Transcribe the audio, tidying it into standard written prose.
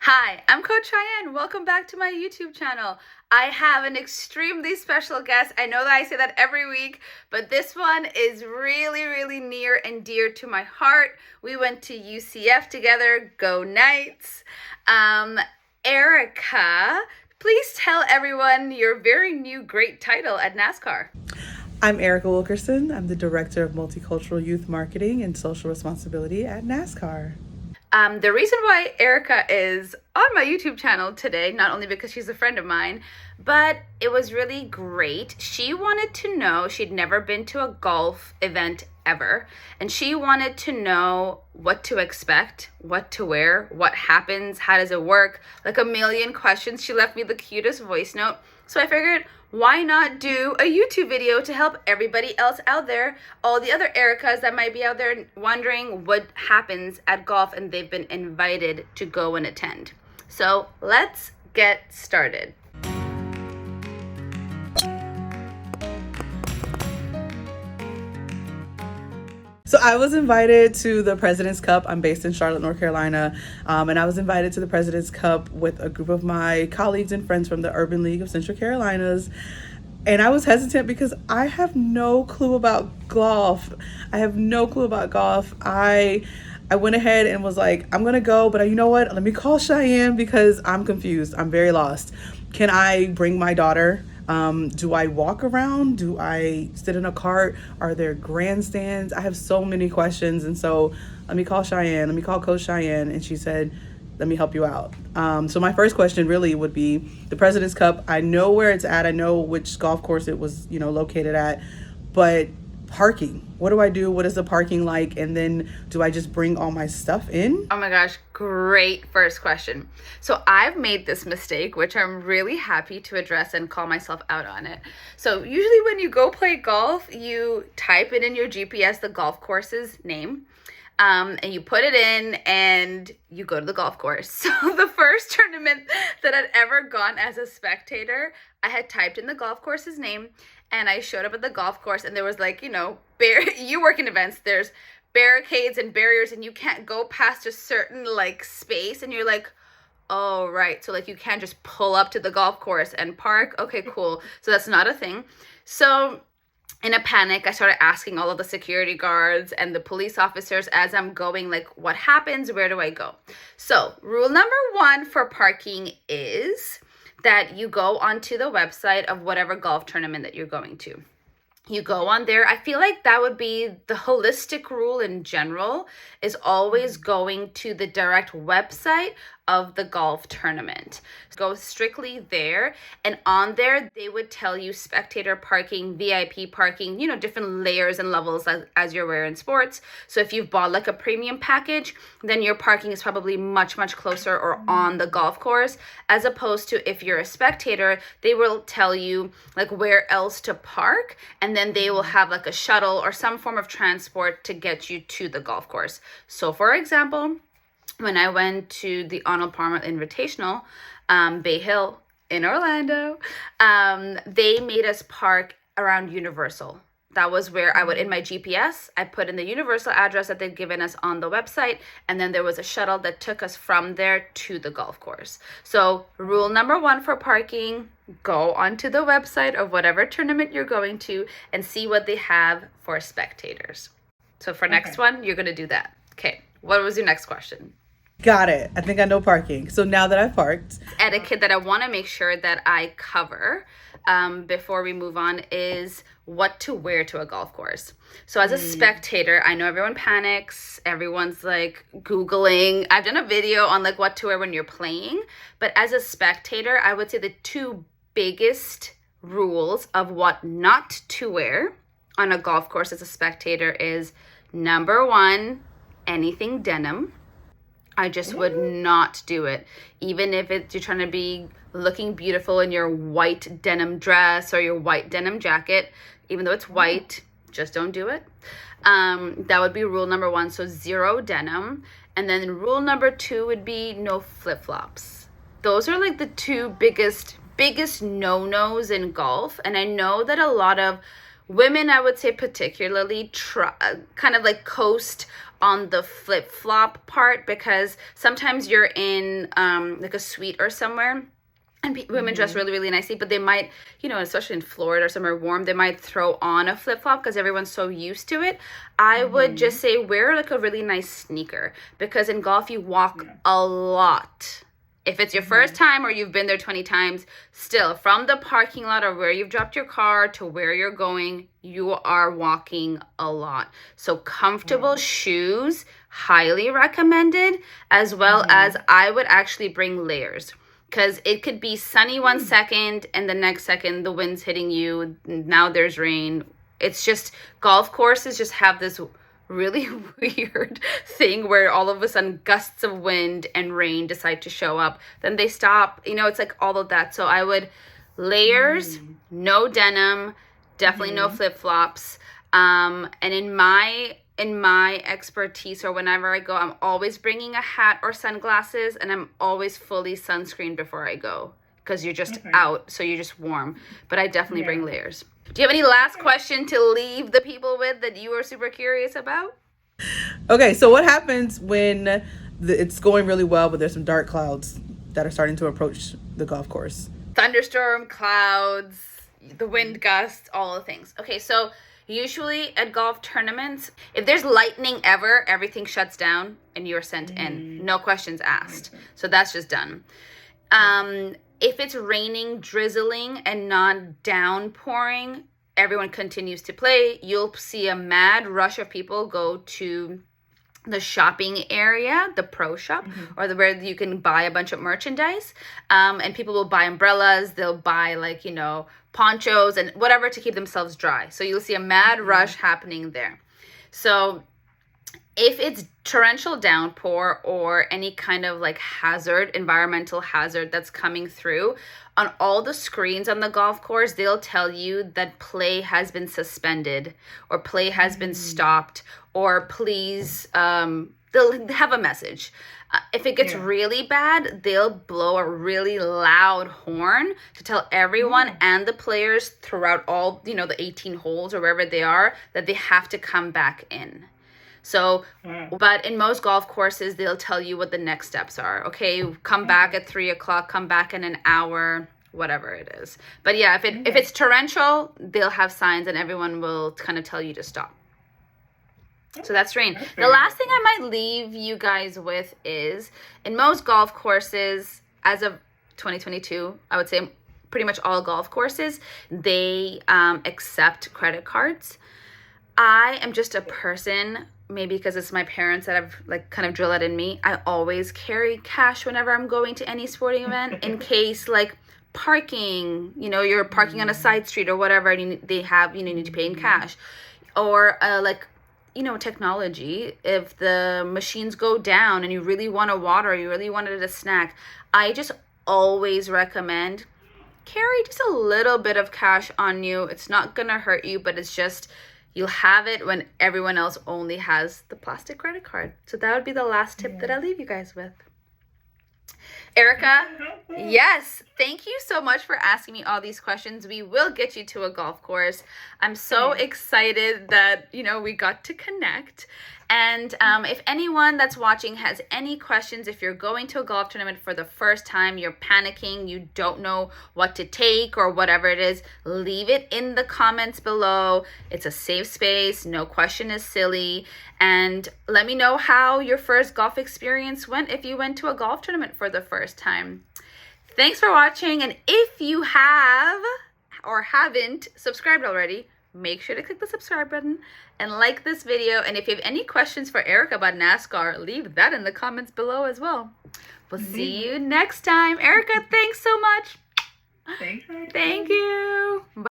Hi, I'm Coach Shayain. Welcome back to my YouTube channel. I have an extremely special guest. I know that I say that every week, but this one is really near and dear to my heart. We went to UCF together. Go Knights. Erica, please tell everyone your very new great title at NASCAR. I'm Erica Wilkerson. I'm the Director of Multicultural Youth Marketing and Social Responsibility at NASCAR. The reason why Erica is on my YouTube channel today, not only because she's a friend of mine, but it was really great. She wanted to know, she'd never been to a golf event ever, and she wanted to know what to expect, what to wear, what happens, how does it work, like a million questions. She left me the cutest voice note. So I figured, why not do a YouTube video to help everybody else out there, all the other Ericas that might be out there wondering what happens at golf and they've been invited to go and attend. So let's get started. So I was invited to the President's Cup. I'm based in Charlotte, North Carolina, and I was invited to the President's Cup with a group of my colleagues and friends from the Urban League of Central Carolinas. And I was hesitant because I have no clue about golf. I went ahead and was like, I'm gonna go, but you know what? Let me call Shayain because I'm confused. I'm very lost. Can I bring my daughter? Do I walk around? Do I sit in a cart? Are there grandstands? I have so many questions. And so let me call Shayain. Let me call Coach Shayain. And she said, let me help you out. So my first question really would be the President's Cup. I know where it's at. I know which golf course it was, located at, but parking. What do I do? What is the parking like? And then do I just bring all my stuff in? Oh my gosh, great first question. So I've made this mistake, which I'm really happy to address and call myself out on it. So usually when you go play golf, you type it in your GPS, the golf course's name, and you put it in and you go to the golf course. So the first tournament that I'd ever gone as a spectator, I had typed in the golf course's name and I showed up at the golf course and there was like, you work in events, there's barricades and barriers and you can't go past a certain space, and you're like, oh right, so you can't just pull up to the golf course and park. Okay, cool. So that's not a thing. So in a panic, I started asking all of the security guards and the police officers as I'm going, what happens? Where do I go? So rule number one for parking is that you go onto the website of whatever golf tournament that you're going to. You go on there. I feel like that would be the holistic rule in general, is always going to the direct website of the golf tournament. Go strictly there, and on there they would tell you spectator parking, VIP parking, different layers and levels as you're wearing sports. So if you've bought a premium package, then your parking is probably much closer or on the golf course, as opposed to if you're a spectator, they will tell you where else to park, and then they will have a shuttle or some form of transport to get you to the golf course. So for example, when I went to the Arnold Palmer Invitational, Bay Hill in Orlando, they made us park around Universal. That was where I would, in my GPS, I put in the Universal address that they'd given us on the website, and then there was a shuttle that took us from there to the golf course. So rule number one for parking, go onto the website of whatever tournament you're going to and see what they have for spectators. So for next one, you're going to do that. Okay, what was your next question? Got it. I think I know parking. So now that I've parked, etiquette that I want to make sure that I cover before we move on is what to wear to a golf course. So as a spectator, I know everyone panics. Everyone's Googling. I've done a video on what to wear when you're playing. But as a spectator, I would say the two biggest rules of what not to wear on a golf course as a spectator is, number one, anything denim. I just would not do it. Even if you're trying to be looking beautiful in your white denim dress or your white denim jacket, even though it's white, just don't do it. That would be rule number one. So zero denim. And then rule number two would be no flip-flops. Those are the two biggest no-nos in golf. And I know that a lot of women, I would say particularly, coast on the flip-flop part, because sometimes you're in like a suite or somewhere, and women dress really, really nicely, but they might, you know, especially in Florida or somewhere warm, they might throw on a flip-flop because everyone's so used to it. I would just say wear like a really nice sneaker, because in golf you walk a lot. If it's your first time or you've been there 20 times, still from the parking lot or where you've dropped your car to where you're going, you are walking a lot. So comfortable shoes, highly recommended, as well as I would actually bring layers. Because it could be sunny 1 second and the next second the wind's hitting you. Now there's rain. It's just, golf courses just have this really weird thing where all of a sudden gusts of wind and rain decide to show up. Then they stop. You know, it's like all of that. So I would layers, no denim, definitely no flip-flops. And in my expertise, or whenever I go, I'm always bringing a hat or sunglasses, and I'm always fully sunscreened before I go, because you're just out, so you're just warm. But I definitely bring layers. Do you have any last question to leave the people with that you are super curious about? Okay, so what happens when it's going really well, but there's some dark clouds that are starting to approach the golf course? Thunderstorm, clouds, the wind gusts, all the things. Okay, so usually at golf tournaments, if there's lightning ever, everything shuts down and you're sent in. No questions asked. So that's just done. If it's raining, drizzling, and not downpouring, everyone continues to play. You'll see a mad rush of people go to the shopping area, the pro shop, or where you can buy a bunch of merchandise. And people will buy umbrellas. They'll buy, like, you know, ponchos and whatever to keep themselves dry. So you'll see a mad rush happening there. So if it's torrential downpour or any kind of like hazard, environmental hazard that's coming through, on all the screens on the golf course, they'll tell you that play has been suspended or play has been stopped, or please, they'll have a message. If it gets really bad, they'll blow a really loud horn to tell everyone and the players throughout all, you know, the 18 holes or wherever they are, that they have to come back in. So, but in most golf courses, they'll tell you what the next steps are. Okay, come back at 3 o'clock, come back in an hour, whatever it is. But yeah, if it's torrential, they'll have signs and everyone will kind of tell you to stop. So that's rain. The last thing I might leave you guys with is, in most golf courses, as of 2022, I would say pretty much all golf courses, they accept credit cards. I am just a person, maybe because it's my parents that have like kind of drilled it in me, I always carry cash whenever I'm going to any sporting event, in case like parking, you know, you're parking on a side street or whatever, and they have, you know, you need to pay in cash. Or like, you know, technology, if the machines go down and you really want a water, you really wanted a snack, I just always recommend carry just a little bit of cash on you. It's not gonna hurt you, but it's just, you'll have it when everyone else only has the plastic credit card. So that would be the last tip that I leave you guys with. Erica, yes, thank you so much for asking me all these questions. We will get you to a golf course. I'm so excited that, you know, we got to connect. And if anyone that's watching has any questions, if you're going to a golf tournament for the first time, you're panicking, you don't know what to take or whatever it is, leave it in the comments below. It's a safe space. No question is silly. And let me know how your first golf experience went if you went to a golf tournament for the first time. Thanks for watching. And if you have or haven't subscribed already, make sure to click the subscribe button and like this video. And if you have any questions for Erica about NASCAR, leave that in the comments below as well. We'll see you next time. Erica, thanks so much. Thanks. Thank you. Bye.